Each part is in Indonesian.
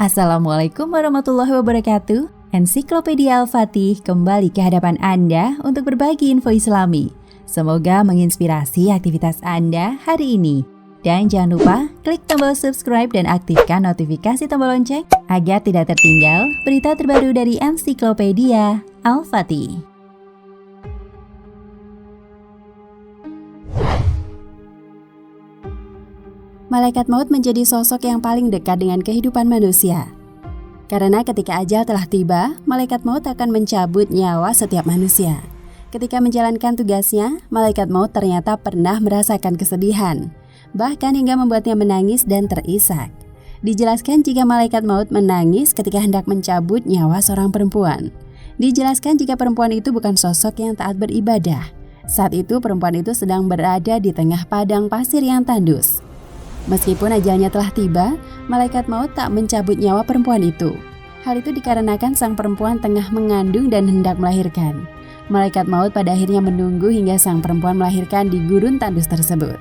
Assalamualaikum warahmatullahi wabarakatuh. Ensiklopedia Al-Fatih kembali ke hadapan Anda untuk berbagi info Islami. Semoga menginspirasi aktivitas Anda hari ini. Dan jangan lupa klik tombol subscribe dan aktifkan notifikasi tombol lonceng agar tidak tertinggal berita terbaru dari Ensiklopedia Al-Fatih. Malaikat maut menjadi sosok yang paling dekat dengan kehidupan manusia. Karena ketika ajal telah tiba, malaikat maut akan mencabut nyawa setiap manusia. Ketika menjalankan tugasnya, malaikat maut ternyata pernah merasakan kesedihan, bahkan hingga membuatnya menangis dan terisak. Dijelaskan jika malaikat maut menangis ketika hendak mencabut nyawa seorang perempuan. Dijelaskan jika perempuan itu bukan sosok yang taat beribadah. Saat itu perempuan itu sedang berada di tengah padang pasir yang tandus. Meskipun ajalnya telah tiba, malaikat maut tak mencabut nyawa perempuan itu. Hal itu dikarenakan sang perempuan tengah mengandung dan hendak melahirkan. Malaikat maut pada akhirnya menunggu hingga sang perempuan melahirkan di gurun tandus tersebut.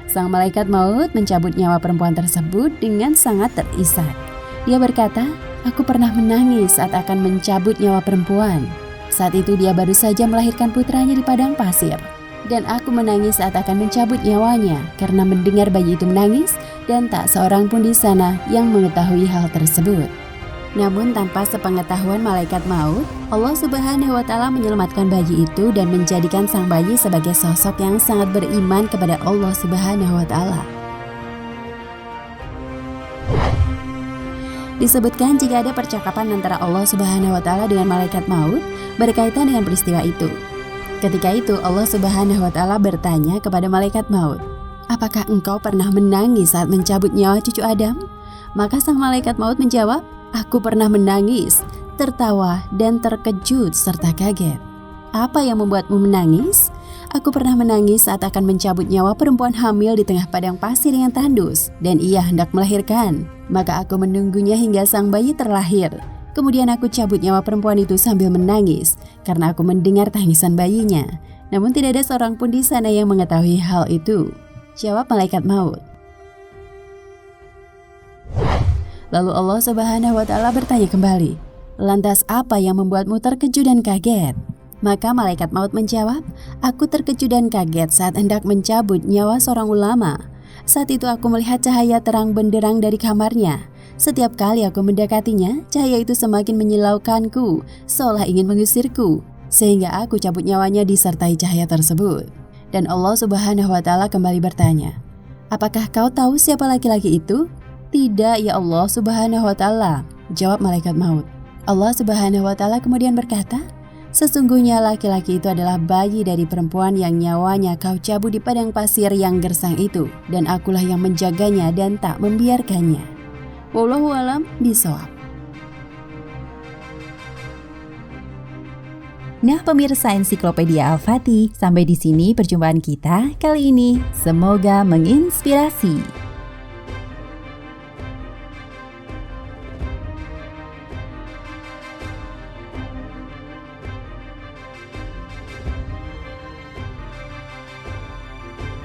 Sang malaikat maut mencabut nyawa perempuan tersebut dengan sangat terisak. Dia berkata, "Aku pernah menangis saat akan mencabut nyawa perempuan. Saat itu dia baru saja melahirkan putranya di padang pasir. Dan aku menangis saat akan mencabut nyawanya karena mendengar bayi itu menangis dan tak seorang pun di sana yang mengetahui hal tersebut." Namun tanpa sepengetahuan malaikat maut, Allah Subhanahu wa Ta'ala menyelamatkan bayi itu dan menjadikan sang bayi sebagai sosok yang sangat beriman kepada Allah Subhanahu wa Ta'ala. Disebutkan jika ada percakapan antara Allah Subhanahu wa Ta'ala dengan malaikat maut berkaitan dengan peristiwa itu. Ketika itu Allah Subhanahu wa Ta'ala bertanya kepada malaikat maut, "Apakah engkau pernah menangis saat mencabut nyawa cucu Adam?" Maka sang malaikat maut menjawab, "Aku pernah menangis, tertawa dan terkejut serta kaget." "Apa yang membuatmu menangis?" "Aku pernah menangis saat akan mencabut nyawa perempuan hamil di tengah padang pasir yang tandus dan ia hendak melahirkan. Maka aku menunggunya hingga sang bayi terlahir. Kemudian aku cabut nyawa perempuan itu sambil menangis karena aku mendengar tangisan bayinya. Namun tidak ada seorang pun di sana yang mengetahui hal itu." Jawab malaikat maut. Lalu Allah Subhanahu wa Ta'ala bertanya kembali, "Lantas apa yang membuatmu terkejut dan kaget?" Maka malaikat maut menjawab, "Aku terkejut dan kaget saat hendak mencabut nyawa seorang ulama. Saat itu aku melihat cahaya terang benderang dari kamarnya. Setiap kali aku mendekatinya, cahaya itu semakin menyilaukanku, seolah ingin mengusirku, sehingga aku cabut nyawanya disertai cahaya tersebut." Dan Allah Subhanahu wa Ta'ala kembali bertanya, "Apakah kau tahu siapa laki-laki itu?" "Tidak, ya Allah Subhanahu wa Ta'ala," jawab malaikat maut. Allah Subhanahu wa Ta'ala kemudian berkata, "Sesungguhnya laki-laki itu adalah bayi dari perempuan yang nyawanya kau cabut di padang pasir yang gersang itu, dan akulah yang menjaganya dan tak membiarkannya." Wallahu a'lam bishawab. Nah pemirsa Ensiklopedia Al-Fatih, sampai di sini perjumpaan kita kali ini. Semoga menginspirasi.